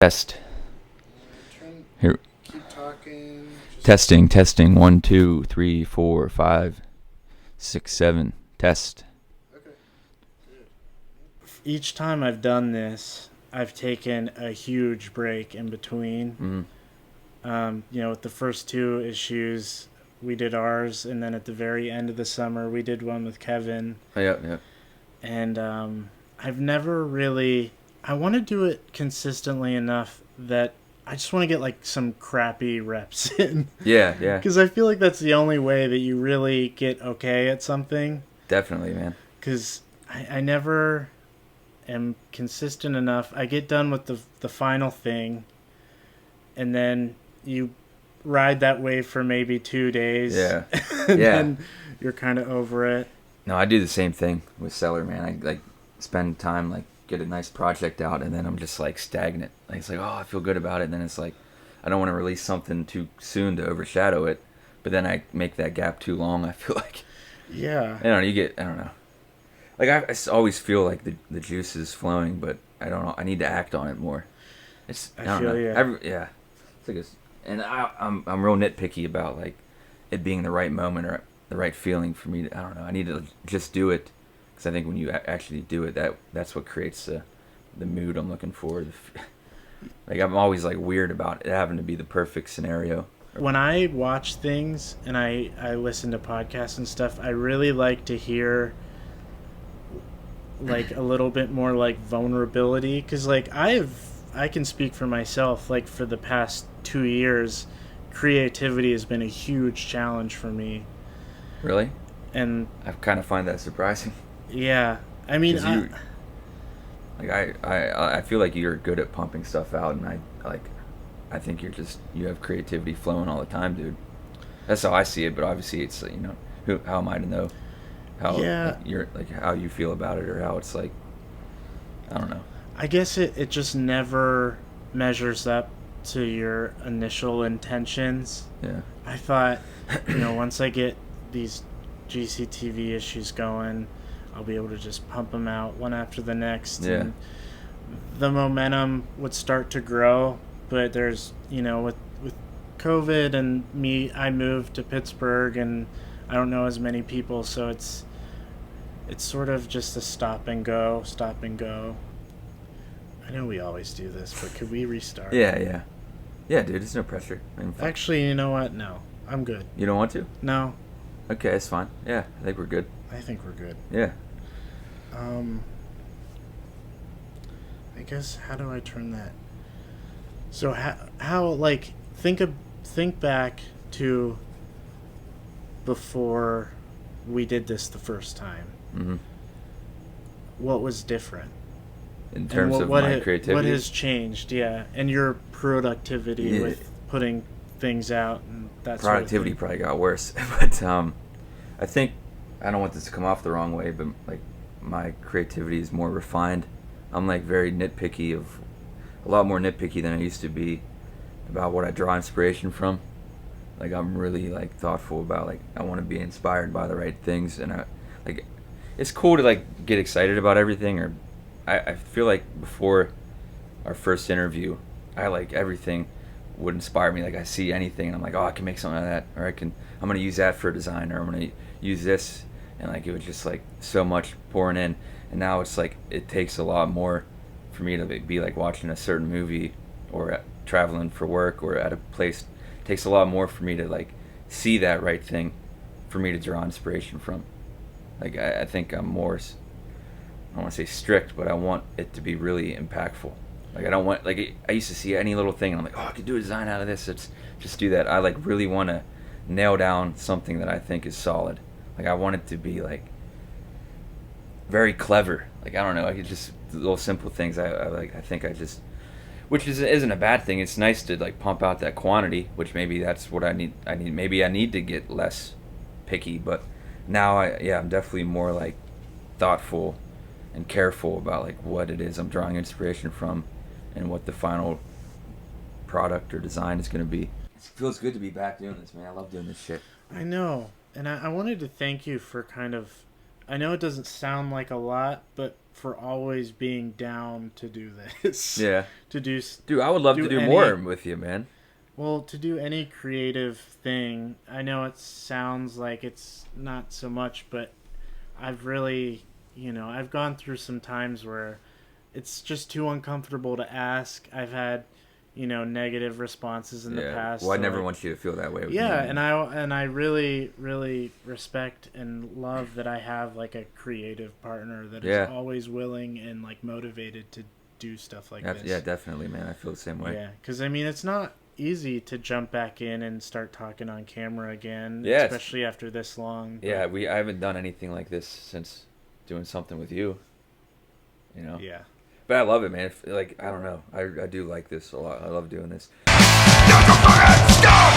Test. Here. Keep talking. Testing. 1, 2, 3, 4, 5, 6, 7. Test. Okay. Good. Each time I've done this, I've taken a huge break in between. With the first two issues, we did ours, and then at the very end of the summer, we did one with Kevin. Yeah. And I've never really... I want to do it consistently enough that I just want to get like some crappy reps in. Yeah. Because I feel like that's the only way that you really get okay at something. Definitely, man. Because I never am consistent enough. I get done with the final thing, and then you ride that wave for maybe 2 days. Yeah. And Yeah. then you're kind of over it. No, I do the same thing with Cellar, man. I like spend time, like get a nice project out, and then I'm just like stagnant. Like it's like, oh, I feel good about it, and then it's like I don't want to release something too soon to overshadow it, but then I make that gap too long. I feel like, Yeah. I don't know. Like I always feel like the juice is flowing, but I don't know. I need to act on it more. I don't know. Yeah. It's like and I'm real nitpicky about like it being the right moment or the right feeling for me. I don't know. I need to just do it, because I think when you actually do it, that's what creates the mood I'm looking for. Like I'm always like weird about it having to be the perfect scenario. When I watch things and I listen to podcasts and stuff, I really like to hear like a little bit more like vulnerability, because like I can speak for myself. Like for the past 2 years, creativity has been a huge challenge for me. Really? And I kind of find that surprising. yeah, I mean, I feel like you're good at pumping stuff out, and I think you have creativity flowing all the time, dude. That's how I see it, but obviously it's how am I to know how how you feel about it, or how it's like, I don't know. I guess it just never measures up to your initial intentions. Yeah. I thought, once I get these GCTV issues going, I'll be able to just pump them out one after the next. Yeah. And the momentum would start to grow, but there's, with COVID and me, I moved to Pittsburgh and I don't know as many people, so it's sort of just a stop and go. I know we always do this, but could we restart? Yeah, dude, it's no pressure. Actually, you know what? No, I'm good. You don't want to? No. Okay, it's fine. Yeah, I think we're good. I think we're good. Yeah. I guess, how do I turn that? So how like think back to before we did this the first time. Mm-hmm. What was different? In terms of my creativity? What has changed, yeah. And your productivity with putting things out and that sort of productivity thing. probably got worse. But I think, I don't want this to come off the wrong way, but like my creativity is more refined. I'm like very nitpicky, a lot more nitpicky than I used to be about what I draw inspiration from. Like I'm really like thoughtful about, like, I want to be inspired by the right things, and it's cool to like get excited about everything, or I feel like before our first interview, I like everything would inspire me. Like I see anything and I'm like, oh, I can make something out of that, or I'm gonna use that for a design, or I'm gonna use this, and like it was just like so much pouring in. And now it's like it takes a lot more for me to be like watching a certain movie, or traveling for work, or at a place. It takes a lot more for me to like see that right thing for me to draw inspiration from. Like I think I'm more, I don't want to say strict, but I want it to be really impactful. Like I don't want, like, I used to see any little thing and I'm like, oh, I could do a design out of this. Let's just do that. I like really want to nail down something that I think is solid. Like I want it to be like very clever. Like I don't know, like it's just little simple things. Which isn't a bad thing. It's nice to like pump out that quantity, which maybe that's what I need. Maybe I need to get less picky, but now I'm definitely more like thoughtful and careful about like what it is I'm drawing inspiration from, and what the final product or design is going to be. It feels good to be back doing this, man. I love doing this shit. I know. And I wanted to thank you for kind of I know it doesn't sound like a lot, but for always being down to do this. Yeah. To do, Dude, I would love do to do any- more with you, man. well, to do any creative thing. I know it sounds like it's not so much, but I've really, I've gone through some times where it's just too uncomfortable to ask. I've had, negative responses in the past. Well, I so, never like, want you to feel that way with me. yeah, and I really really respect and love that I have like a creative partner that is always willing and like motivated to do stuff like this. Yeah, definitely, man. I feel the same way. Yeah, because I mean it's not easy to jump back in and start talking on camera again, Yeah, especially after this long. Yeah, I haven't done anything like this since doing something with you. Yeah. But I love it, man. Like, I don't know. I do like this a lot. I love doing this. Stop!